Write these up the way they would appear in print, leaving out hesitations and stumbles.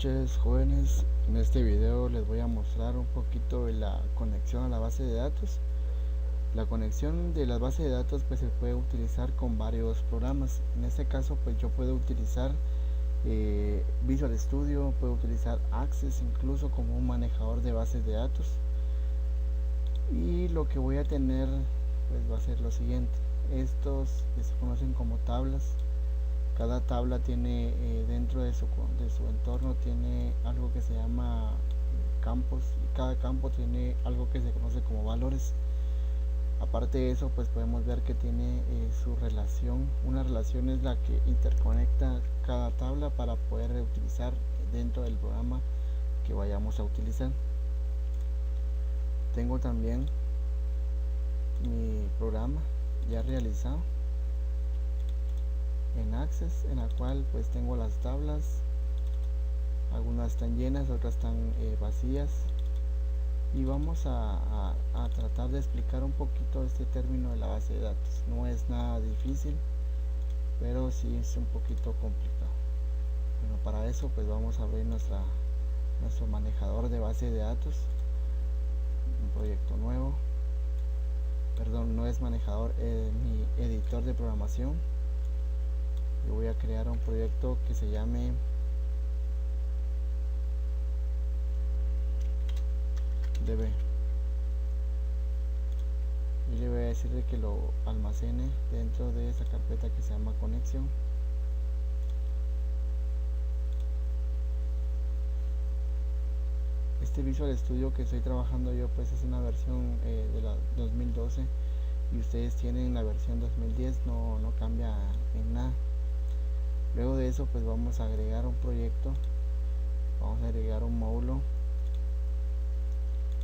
noches, jóvenes. En este video les voy a mostrar un poquito de la conexión a la base de datos. La conexión de la base de datos pues se puede utilizar con varios programas. En este caso pues yo puedo utilizar Visual Studio, puedo utilizar Access incluso como un manejador de bases de datos. Y lo que voy a tener pues va a ser lo siguiente: estos que se conocen como tablas. Cada tabla tiene dentro de su entorno tiene algo que se llama campos, y cada campo tiene algo que se conoce como valores. Aparte de eso pues podemos ver que tiene su relación. Una relación es la que interconecta cada tabla para poder reutilizar dentro del programa que vayamos a utilizar. Tengo también mi programa ya realizado en Access, en la cual pues tengo las tablas, algunas están llenas, otras están vacías, y vamos a tratar de explicar un poquito este término de la base de datos. No es nada difícil, pero sí es un poquito complicado. Bueno, para eso pues vamos a abrir nuestro manejador de base de datos, un proyecto nuevo, perdón, no es manejador, mi editor de programación. Yo voy a crear un proyecto que se llame DB, y le voy a decir que lo almacene dentro de esa carpeta que se llama conexión. Este Visual Studio que estoy trabajando yo pues es una versión de la 2012, y ustedes tienen la versión 2010, no cambia en nada. Luego de eso pues vamos a agregar un proyecto, vamos a agregar un módulo.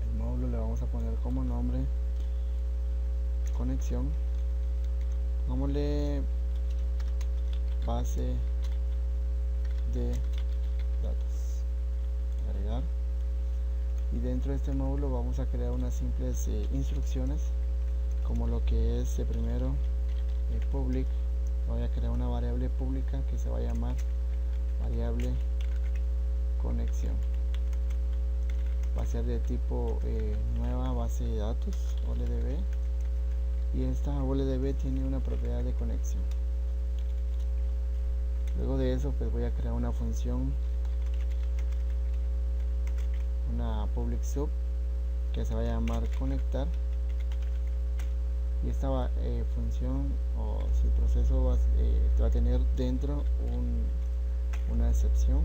El módulo le vamos a poner como nombre conexión, pongámosle base de datos, agregar, y dentro de este módulo vamos a crear unas simples instrucciones, como lo que es primero public. Voy a crear una variable pública que se va a llamar variable conexión. Va a ser de tipo nueva base de datos, OLDB, y esta OLDB tiene una propiedad de conexión. Luego de eso pues voy a crear una función, una public sub, que se va a llamar conectar, y esta función o si el proceso va a tener dentro una excepción.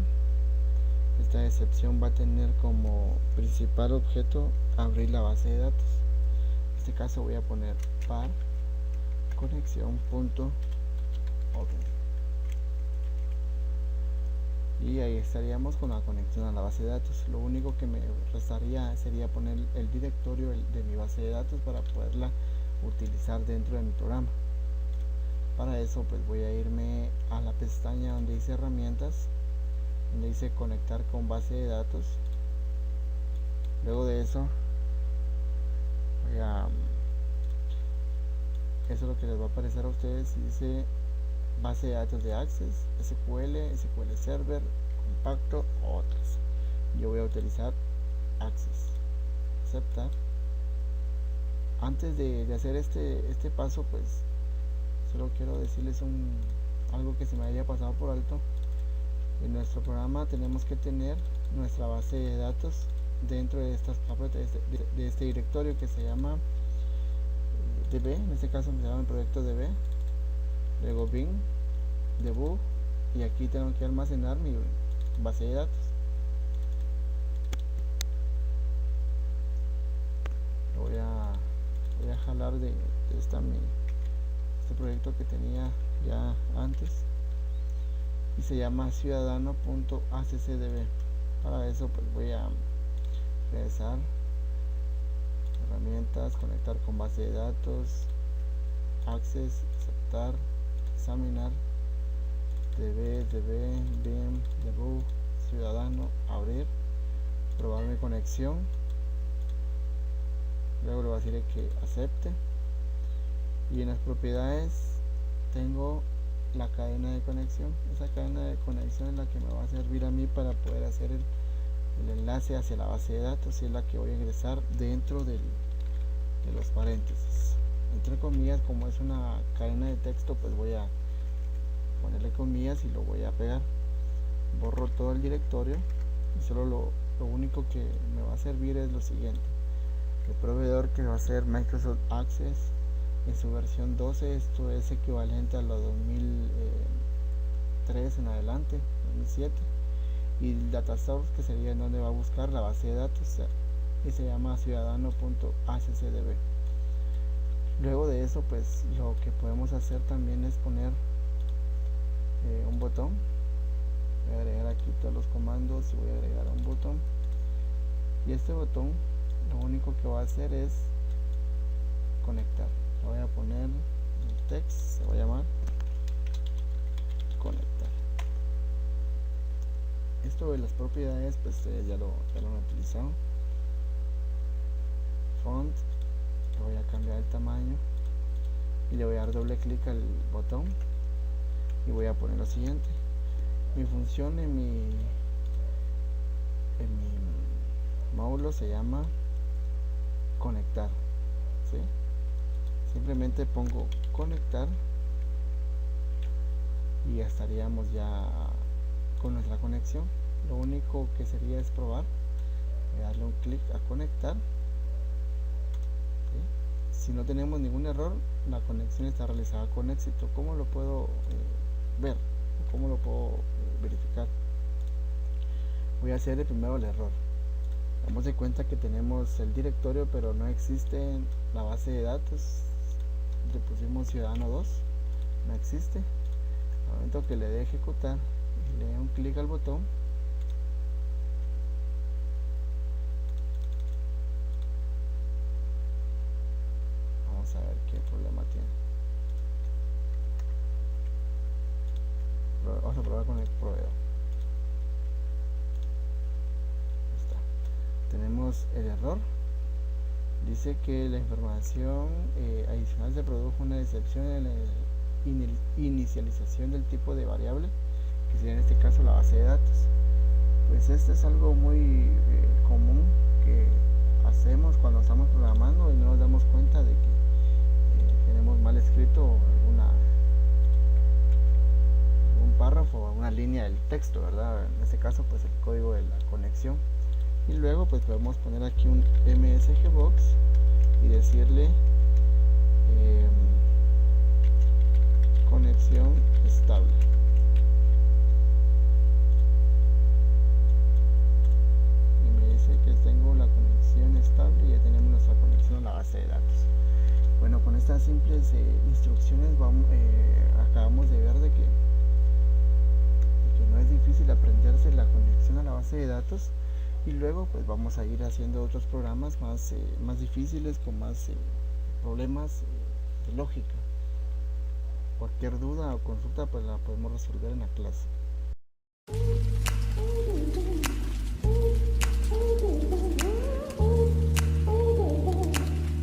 Esta excepción va a tener como principal objeto abrir la base de datos. En este caso voy a poner par conexión punto open, y ahí estaríamos con la conexión a la base de datos. Lo único que me restaría sería poner el directorio de mi base de datos para poderla utilizar dentro de mi programa. Para eso pues voy a irme a la pestaña donde dice herramientas, donde dice conectar con base de datos. Luego de eso eso es lo que les va a aparecer a ustedes, y dice base de datos de Access, SQL, SQL Server, compacto, otras. Yo voy a utilizar Access, aceptar. Antes de hacer este paso pues solo quiero decirles algo que se me haya pasado por alto. En nuestro programa tenemos que tener nuestra base de datos dentro de estas carpetas, de este directorio que se llama DB. En este caso se llama el proyecto DB, luego bin, debug, y aquí tengo que almacenar mi base de datos. Voy a jalar de este proyecto que tenía ya antes, y se llama ciudadano.accdb. Para eso pues voy a regresar herramientas, conectar con base de datos, Access, aceptar, examinar, db, bin, debug, ciudadano, abrir, probar mi conexión. Luego le voy a decir que acepte, y en las propiedades tengo la cadena de conexión. Esa cadena de conexión es la que me va a servir a mí para poder hacer el enlace hacia la base de datos, y es la que voy a ingresar dentro de los paréntesis, entre comillas. Como es una cadena de texto, pues voy a ponerle comillas y lo voy a pegar. Borro todo el directorio y solo lo único que me va a servir es lo siguiente: el proveedor, que va a ser Microsoft Access en su versión 12. Esto es equivalente a los 2003 en adelante, 2007. Y el data source, que sería en donde va a buscar la base de datos, y se llama ciudadano.accdb. Luego de eso, pues lo que podemos hacer también es poner un botón. Voy a agregar aquí todos los comandos y voy a agregar un botón, y este botón lo único que va a hacer es conectar. Le voy a poner el text, se va a llamar conectar. Esto de las propiedades, pues ya lo han utilizado. Font, le voy a cambiar el tamaño y le voy a dar doble clic al botón y voy a poner lo siguiente: mi función en mi módulo se llama conectar, ¿sí? Simplemente pongo conectar y ya estaríamos ya con nuestra conexión. Lo único que sería es probar. Voy a darle un clic a conectar, ¿sí? Si no tenemos ningún error, la conexión está realizada con éxito. ¿Cómo lo puedo ver? ¿Cómo lo puedo verificar? Voy a hacer primero el error. Damos de cuenta que tenemos el directorio, pero no existe la base de datos. Le pusimos ciudadano 2, no existe. Al momento que le dé ejecutar y le dé un clic al botón, vamos a ver qué problema tiene. Vamos a probar con el proveedor. Tenemos el error. Dice que la información adicional se produjo una excepción en la inicialización del tipo de variable, que sería en este caso la base de datos. Pues esto es algo muy común que hacemos cuando estamos programando y no nos damos cuenta de que tenemos mal escrito algún párrafo o una línea del texto, ¿verdad? En este caso, pues el código de la conexión. Y luego pues podemos poner aquí un msgbox y decirle conexión estable. Y me dice que tengo la conexión estable y ya tenemos nuestra conexión a la base de datos. Bueno, con estas simples instrucciones acabamos de ver de que no es difícil aprenderse la conexión a la base de datos. Y luego pues vamos a ir haciendo otros programas más difíciles, con más problemas de lógica. Cualquier duda o consulta pues la podemos resolver en la clase.